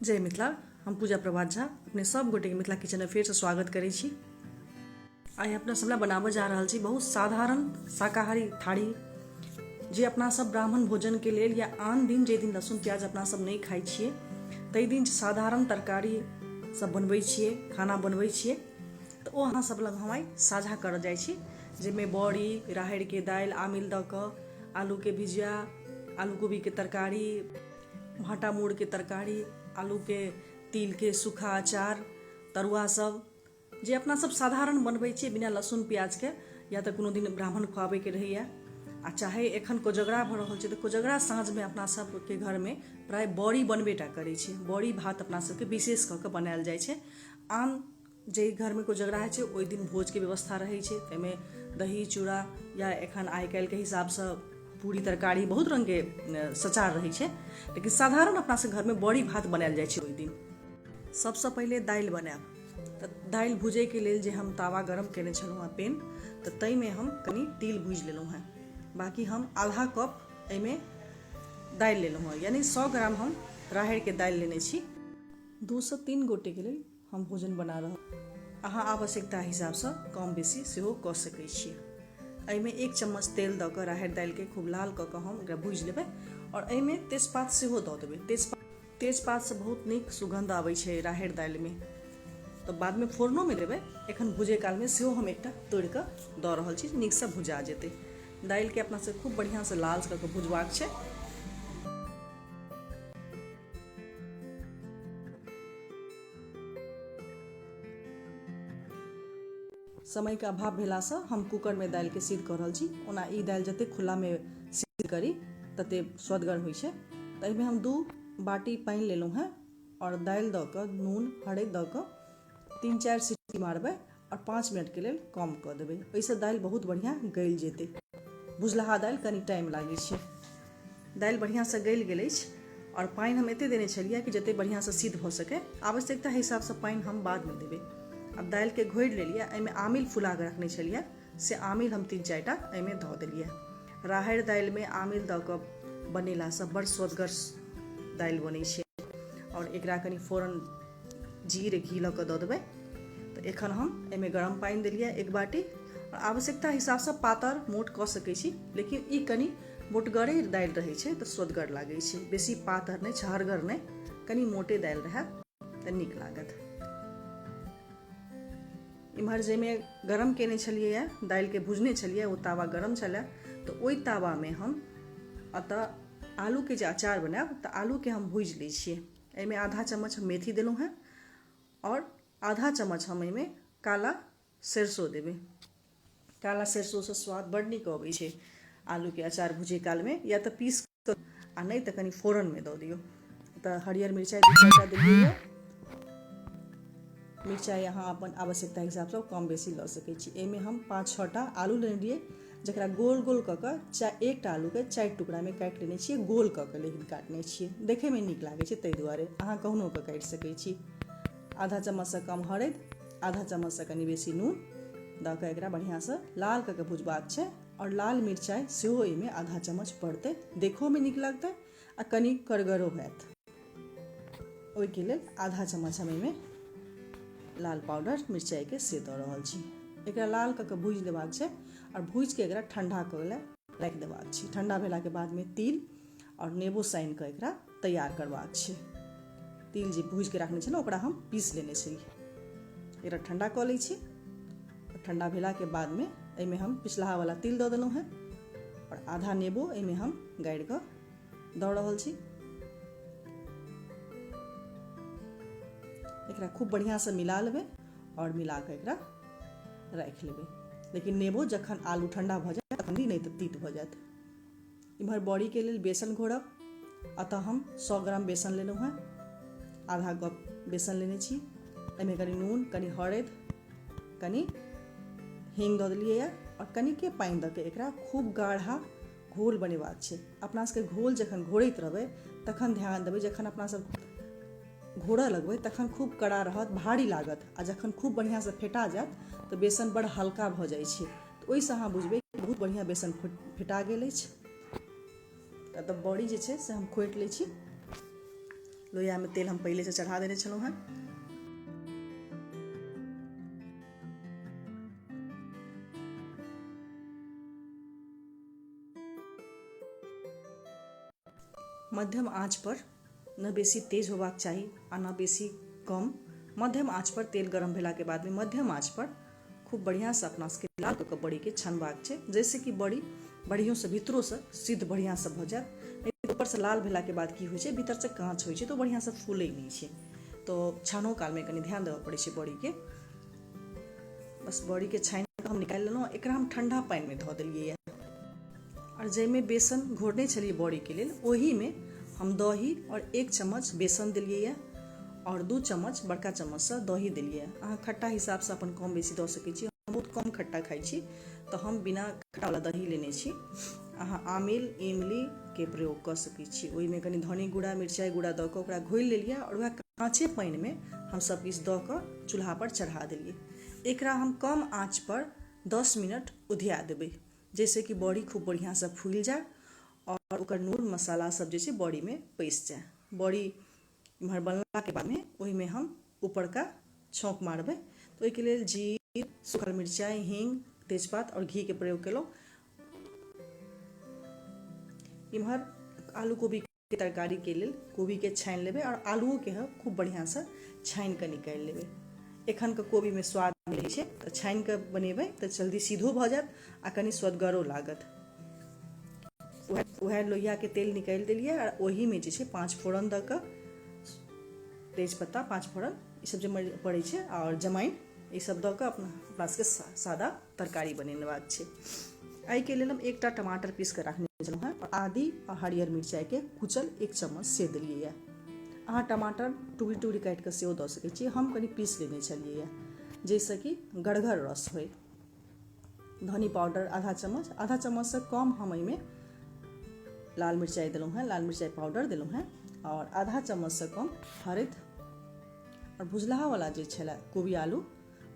जय मिथिला। हम पूजा प्रभात झा अपने सब गोटे के मिथिला किचन में फेर से स्वागत करै छी। आइ अपना सबला बनाबऽ जा रहल छी बहुत साधारण शाकाहारी थाली जे अपना सब ब्राह्मण भोजन के लेल या आन दिन जे दिन लहसुन प्याज अपना सब नहीं खाइ छियै तै दिन साधारण तरकारी सब बनबै छियै, खाना बनबै छियै तऽ ओ अहाँ सब लग हम आइ साझा करऽ जाइ छी, जेमे बड़ी, राहड़ के दालि, आमिल दऽ कऽ आलू के भुजिया, आलू गोभी के तरकारी, भाटा मूड़ के तरकारी, आलू के तिल के सूखा अचार, तरुआ सब जे अपना सब साधारण बनबै छियै बिना लहसुन प्याज के, या तऽ कोनो दिन ब्राह्मण खुआबे के रहैया आ चाहे एखन कोजगरा भऽ रहल छै तऽ कोजगरा साँझ में अपना सब के घर में प्राय बड़ी बनबेटा करै छै। बड़ी भात अपना सबके विशेष कऽ कऽ बनायल जाइ छै। आन जे घर में कोजगरा होइ छै ओहि दिन भोज के व्यवस्था रहै छै, ताहिमे दही चूड़ा या एखन आइ काल्हि के हिसाब से पूरी तरकारी बहुत रंग के सचार रहै छै, लेकिन साधारण अपना सब घर में बड़ी भात बनायल जाइ छै ओहि दिन। सबसे पहिले दालि बनायब तऽ दालि भूजै के लेल जे हम तावा गरम केने छलहुँ हेँ पेन, तऽ ताहिमे हम कनि तिल भूजि लेलहुँ हेँ। बाकी हम आधा कप एहिमे दालि लेलहुँ हेँ, यानी 100 ग्राम हम राहड़ के दालि लेने छी। 2 से 3 गोटे के लेल हम भोजन बना रहल। अहाँ आवश्यकता हिसाब से कम बेसी सेहो कऽ सकै छियै। एहिमे 1 चम्मच तेल दऽ कऽ राहड़ दालि के खूब लाल कऽ कऽ हम एकरा भूजि लेबै और एहिमे तेजपात सेहो दऽ देबै। तेजपात से बहुत नीक सुगंध आबै छै राहड़ दालि में, तो बाद में फोरनो में देबै। एखन भुजे काल में सेहो हम एकटा तोड़ि कऽ दऽ रहल छी, नीक से भुजा जेतै। दालि के अपना से खूब बढ़िया से लाल कऽ कऽ भुजबाक छै। समय के अभाव भेला से हम कुकर में दालि के सिद्ध कऽ रहल छी। ओना ई दालि जते खुला में सिद्ध करी तते स्वदगर होइ छै। तऽ एहिमे हम 2 बाटी पानि लेलहुँ हेँ और दालि दऽ कऽ नून हरदि दऽ कऽ 3-4 सीटी मारबै और 5 मिनट के लेल कम कऽ देबै। ओहिसँ दालि बहुत बढ़िया गलि जेतै। भुजलाहा दालि कनि टाइम लागै छै। दालि बढ़िया से गलि गेल अछि और पानि हम एते देने छलियै कि जते बढ़िया से सिद्ध भऽ सकै। आवश्यकता हिसाब से पानि हम बाद में देबै। अब दालि के घोड़ि लेलियै, एहिमे आमिल फुला के रखने छलियै से आमिल हम 3-4 टा एहिमे धऽ देलियै। राहड़ दालि में आमिल दऽ कऽ बनेला से बड़ स्वदगर दालि बनै छै और एकरा कनि फोरन जीर घी लऽ कऽ दऽ देबै। तऽ एखन हम एहिमे गरम पानि देलियै 1 बाटी और आवश्यकता हिसाब से पातर मोट कऽ सकै छी, लेकिन ई कनि मोटगरे दालि रहै छै तऽ स्वदगर लागै छै। बेसी पातर नहि, छहरगर नहि, कनि मोटे दालि रहै तऽ नीक लागत। इम्हर जाहिमे गरम केने छलियै दालि के भुजने छलियै ओ तावा गरम छलै, तऽ ओहि तावा में हम अतः आलू के जे अचार बनायब तऽ आलू के हम भूजि लै छियै। एहिमे आधा चम्मच हम मेथी देलहुँ हेँ और आधा चम्मच हम एहिमे काला सरसों देबै। काला सरसों से स्वाद बड़ नीक अबै छै आलू के अचार भुजे काल में, या तऽ पीस कऽ आ नहीं तऽ कनि फोरन में दऽ दियौ। तऽ हरियर मिरचाई 2-4 टा देलियै। मिरचाई अहाँ अपन आवश्यकता हिसाब से कम बेसी लऽ सकै छी। एहिमे हम 5-6 टा आलू लेने रहियै, जकरा गोल गोल कऽ कऽ एकटा आलू के 4 टुकड़ा में काटि लेने छियै, गोल कऽ कऽ लेकिन काटने छियै, देखे में नीक लागै छै ताहि दुआरे। अहाँ कहुनो कऽ काटि सकै छी। आधा चम्मच से कम हरदि, आधा चम्मच से कनि बेसी नून दऽ कऽ एकरा बढ़िया से लाल कऽ कऽ भुजबाक छै और लाल मिरचाई सेहो एहिमे आधा चम्मच पड़तै। देखो में नीक लगतै आ कनि करगरो हैत। ओहिके लेल आधा चम्मच हम एहिमे लाल पाउडर मिरचाई के से दऽ रहल छी। एकरा लाल कऽ कऽ भूजि देबाक छै और भूजि के एकरा ठंडा कऽ लेल राखि देबाक छै। ठंडा भेला के बाद में तिल और नेबो सानि कऽ एकरा तैयार करबाक छै। तिल जे भूजि के रखने छलहुँ ओकरा हम पीस लेने छलियै। एकरा ठंडा कऽ लै छी। ठंडा भेला के बाद में एहिमे हम पिछलाहा वाला तिल दऽ देलहुँ हेँ और आधा नेबो एहिमे हम गाड़ि कऽ दऽ रहल छी। एकरा खूब बढ़िया से मिला लेबै और मिला के एकरा राखि लेबै। लेकिन नेबो जखन आलू ठंडा भऽ जाय तखन नहीं तऽ तीत भऽ जायत। इम्हर बड़ी के लेल बेसन घोरब। अतः हम 100 ग्राम बेसन लेलहुँ हेँ, आधा कप बेसन लेने छी। एहिमे कनि नून, कनि हरदि, कनि हींग दऽ देलियै और कनिके पानि दऽ के एकरा खूब गाढ़ा घोल बनेबाक छै। अपना सबके घोल जखन घोरैत रहबै तखन ध्यान देबै, जखन अपना सब घोड़ऽ लगबै तखन खूब कड़ा रहत, भारी लागत, आ जखन खूब बढ़िया से फेटा जायत तऽ बेसन बड़ हल्का भऽ जाइ छै। तऽ ओहिसँ अहाँ बुझबै कि बहुत बढ़िया बेसन फेटा गेल अछि। तऽ बड़ी जे छै से हम खोटि लै छी। लोहिया में तेल हम पहले से चढ़ा देने छलहुँ हैं। मध्यम आँच पर, न बेसी तेज होबाक चाही आ न बेसी कम, मध्यम आँच पर तेल गरम भेला के बाद में मध्यम आँच पर खूब बढ़िया से अपना सबके लाल कऽ बड़ी के छनबाक छै, जैसे कि बड़ी बढ़ियों से भीतरों से सिद्ध बढ़िया से भऽ जायत। नहीं ऊपर से लाल भेला के बाद की होइ छै, भीतर से काँच होइ छै, तो बढ़िया से फूलै नहीं छै। तो छानो काल में कनी ध्यान देबऽ पड़ै छै बड़ी के। बस बड़ी के छानि कऽ हम निकालि लेलहुँ। एकरा हम ठंडा पानि में धऽ देलियै और जाहिमे बेसन घोरने छलियै बड़ी के लेल, ओही में हम दही और 1 चम्मच बेसन देलियै और 2 चम्मच बड़का चम्मच से दही देलियै। अहाँ खट्टा हिसाब से अपन कम बेसी दऽ सकै छी। हम बहुत कम खट्टा खाइ छी, तो हम बिना खट्टा वाला दही लेने छी। अहाँ आमिल इमली के प्रयोग कऽ सकै छी। ओहि में कनी धनी गुड़ा मिरचाई गुड़ा दऽ कऽ ओकरा घोलि लेलियै और वएह काँचे पानि में हम सब किछु दऽ कऽ चूल्हा पर चढ़ा देलियै। एकरा हम कम आँच पर 10 मिनट उधिया देबै, जैसे कि बड़ी खूब बढ़िया से फूलि जाए और ओकर नून मसाला सब जे छै बड़ी में पैस जाए। बड़ी इम्हर बनला के बाद में ओहि में हम ऊपर का छौंक मारबै। तो ओहिके लेल जीर, सूखल मिरचाई, हींग, तेजपात और घी के प्रयोग केलहुँ। इम्हर आलू कोबी के तरकारी के लेल कोबी के छानि लेबै और आलूओ के खूब बढ़िया से छानि कऽ निकालि लेबै। एखन के कोबी में स्वाद मिलै छै, तो छानि कऽ बनेबै तो जल्दी सीधो भऽ जायत आ कनी स्वदगरो लागत। वएह लोहिया के तेल निकालि देलियै और ओही में जे छै 5 फोरन दऽ कऽ, तेजपत्ता 5 फोरन ई सब जे पड़ै छै और जमाइन ई सब दऽ कऽ अपना सबके सादा तरकारी बनेबाक छै। एहि के लेल हम 1टा टमाटर पीस कऽ राखने छलहुँ हैं और आदी और हरियर मिरचाई के कुचल 1 चम्मच से देलियै है। अहाँ टमाटर टुकड़ी टुकड़ी काटि कऽ सेहो दऽ सकै छी। हम कनी पीस लेने छलियै है, जैसे कि गड़गर रस होय। धनी पाउडर आधा चम्मच से कम हम एहिमे लाल मिरचाई देलहुँ हैं, लाल मिरचाई पाउडर देलहुँ हैं और आधा चम्मच से कम हरैद और भुजलाहा वाला जे छलै कोबी आलू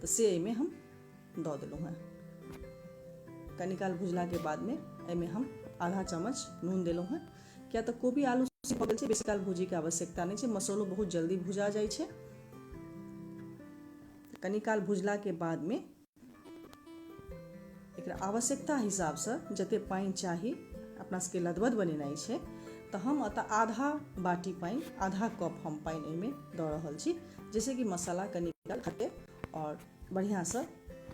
तो से एहिमे हम दऽ देलहुँ हैं। कनी काल भुजला के बाद में एहिमे हम आधा चम्मच नून देलहुँ हैं। क्या तो कोबी आलू भऽ गेल छै, बेसी काल भूजी के आवश्यकता नहीं छै, मसालो बहुत जल्दी भुजा जाइ छै। कनी काल भुजला के बाद में एकरा आवश्यकता हिसाब से जते पानि चाही, अपना सबके लदबद बनेनाइ छै, तो हम अतः आधा बाटी पानि, आधा कप हम पानि एहिमे दऽ रहल छी, जैसे कि मसाला कनी काल खटे और बढ़िया से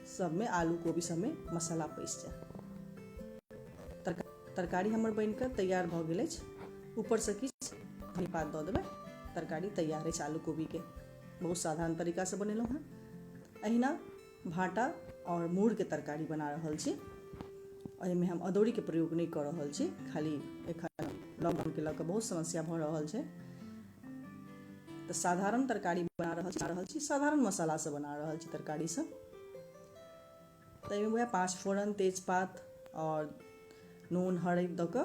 सब में आलू कोबी सब में मसाला पैस जाए। तरकारी हमर बनि कऽ तैयार भऽ गेल अछि। ऊपर से किछु धनी पात दऽ देबै, तरकारी तैयार अछि आलू कोबी के। बहुत साधारण तरीका से बनेलहुँ हैं। अहिना भाटा और मूर के तरकारी बना रहल छी। एहिमे हम अदौरी के प्रयोग नहीं कऽ रहल छी, खाली एखन लॉकडाउन के लऽ कऽ बहुत समस्या भऽ रहल छै, तो साधारण तरकारी बना रहल छी, साधारण मसाला से बना रहल छी तरकारी सब। तो एहिमे वएह 5 फोरन, तेजपात और नून हरैद दऽ कऽ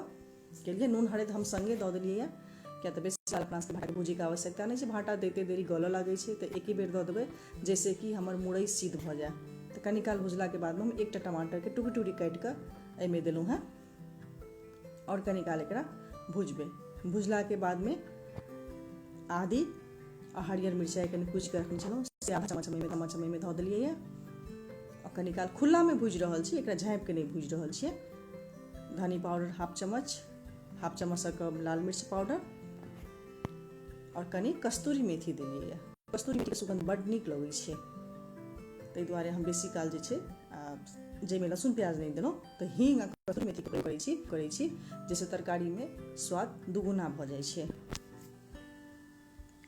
केलियै। नून हरैद हम संगे दऽ देलियै है, किया तऽ बेसी काल अपना सबके भाटा भूजी के आवश्यकता नहीं छै। भाटा देते देरी गलऽ लागै छै, तो एके बेर दऽ देबै, जैसे कि हमर मुरई सिद्ध भऽ जाए। तो कनी काल भुजला के बाद में हम 1टा टमाटर के टुकड़ी टुकड़ी काटि कऽ एहिमे देलहुँ हैं और कनी काल एकरा भुजबै। भुजला के बाद में आदी और हरियर मिरचाई कनी कुचि कऽ रखने छलहुँ से आधा चम्मच एहिमे धऽ देलियै है और कनी काल खुल्ला में भुजि रहल छी, एकरा झाँपि के नहीं भुजि रहल छियै। धनी पाउडर हाफ चम्मच से कम लाल मिर्च पाउडर और कनी कस्तूरी मेथी देलियै है। कस्तूरी मेथी के सुगंध बड्ड नीक लगै छै, ताहि दुआरे हम बेसी काल जे छै जाहिमे लहसुन प्याज नहीं देलहुँ, तो हींग आ कस्तूरी मेथी के प्रयोग करै छी, जैसे तरकारी में स्वाद दुगुना भऽ जाइ छै।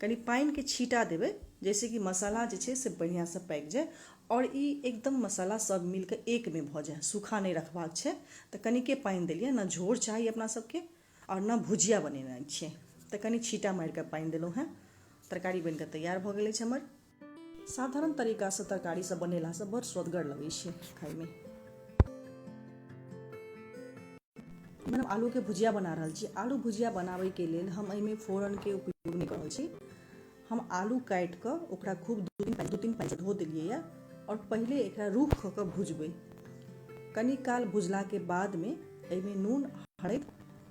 कनी पानि के छींटा देबै, जैसे कि मसाला जे छै से बढ़िया से पाकि जाए और ई एकदम मसाला सब मिल के एक में भऽ जाए। सूखा नहीं रखबाक छै, तो कनिके पानि देलियै, ना झोर चाही अपना सबके और ना भुजिया बनेनाइ छै, तो कनी छींटा मारि कऽ पानि देलहुँ हैं। तरकारी बनि कऽ तैयार भऽ गेल अछि हमर। साधारण तरीका से तरकारी सब बनेला से बड़ स्वदगर लगै छै खाय में। मैडम आलू के भुजिया बना रहल छी। आलू भुजिया बनाबै के लेल हम एहिमे फोरन के उपयोग नहीं कऽ रहल छी। हम आलू काटि कऽ ओकरा खूब 2-3 पानि से धो देलियै है और पहिले एकरा रूख कऽ कऽ भुजबै। कनी काल भुजला के बाद में एहिमे नून हरैद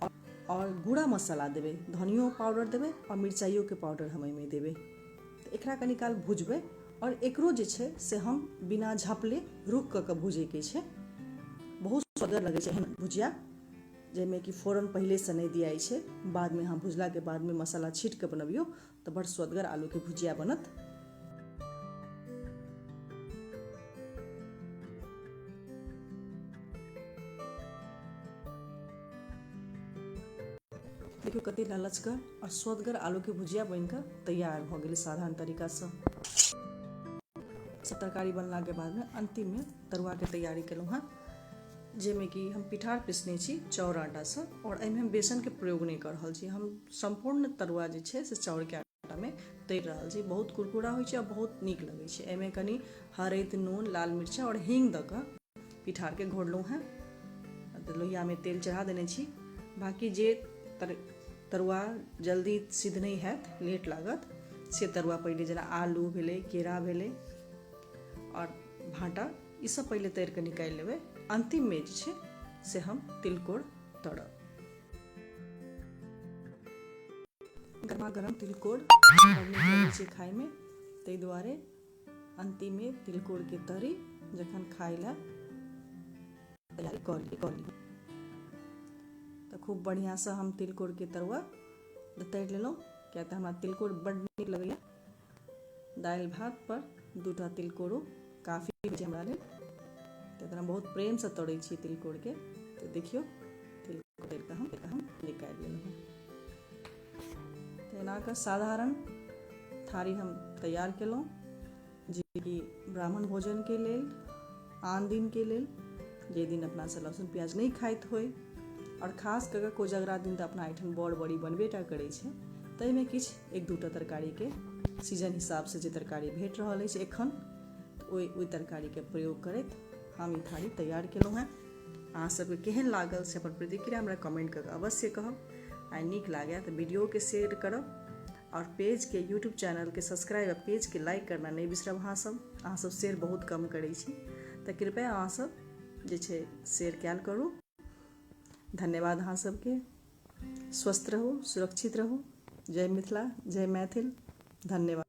और और गुड़ा मसाला देवे, धनियो पाउडर देवे और मिरचाइयो के पाउडर हम एहिमे देवे। तो एकरा कनी काल भुजबै और एकरो जे छै से हम बिना झपले रुक कऽ भुजै के छै। बहुत सुअदगर लगे छै एहन भुजिया, जाहिमे कि फोरन पहले से नहीं दियाई छै, बाद में अहाँ भुजला के बाद में मसाला छीट के बनबियो तो बड़ सुअदगर आलू के भुजिया बनत। देखियो कते ललचगर और सुअदगर आलू के भुजिया बनकर तैयार भ गेलै साधारण तरीका से। सब तरकारी बनला के बाद में अंतिम में तरुआ के तैयारी केलहुँ हेँ, जेमे कि हम पिठार पीसने छी चाउर आटा से और एहिमे हम बेसन के प्रयोग नहीं कर रहल छी। हम संपूर्ण तरुआ जे छै से चाउर के आटा में तैर रहल छी। बहुत कुरकुरा होइ छै और बहुत नीक लगे छै। एहिमे कनी हरैद, नून, लाल मिर्चा और हींग दऽ कऽ पिठार के घोरलहुँ हेँ। लोहिया में तेल चढ़ा देने छी। बाकी जे तरुआ जल्दी सिद्ध नहीं हैत, लेट लागत, से तरुआ पहले जेना आलू भेलै, केरा भेलै और भाटा, ई सब पहले तैर के निकालि लेबै। अंतिम में जे छै से हम तिलकोर तरब। गरमा गरम तिलकोर बड़ नीक लगै छै खाय में, ताहि दुआरे अंतिम में तिलकोर के तरी जखन खाय ला तैयारी कर ली तो खूब बढ़िया से हम तिलकोर के तरुआ तैर लेलहुँ। किया तऽ हमरा तिलकोर बड़ नीक लगैया। दालि भात पर 2टा तिलकोरो काफी होइ छै हमरा लेल, तऽ हम बहुत प्रेम से तोड़ै छी तिलकोर के। तो देखियो तिलकोर तैर के हम निकालि लेलहुँ। तो एना कऽ साधारण थारी हम तैयार केलहुँ, जे कि ब्राह्मण भोजन के लेल, आन दिन के लेल, जे दिन अपना से लहसुन प्याज नहीं खाइत होय, और खास कऽ के कोजगरा दिन तऽ अपना एहिठाम बड़ बड़ी बनबेटा करै छै। तऽ एहिमे किछु 1-2टा तरकारी के सीजन हिसाब से जे तरकारी भेट रहल अछि एखन, ओहि तरकारी के प्रयोग करैत हम ई थारी तैयार केलहुँ हेँ। अहाँ सबके केहन लागल से अपन प्रतिक्रिया हमरा कमेंट करके अवश्य कहब। आ नीक लागै तऽ वीडियो के शेयर करब और पेज के यूट्यूब चैनल के सब्सक्राइब और पेज के लाइक करना नहीं बिसरब। अहाँ सब शेयर बहुत कम करै छी, तऽ कृपया अहाँ सब जे छै शेयर कयल करू। धन्यवाद अहाँ सबके। स्वस्थ रहू, सुरक्षित रहू। जय मिथिला, जय मैथिल। धन्यवाद।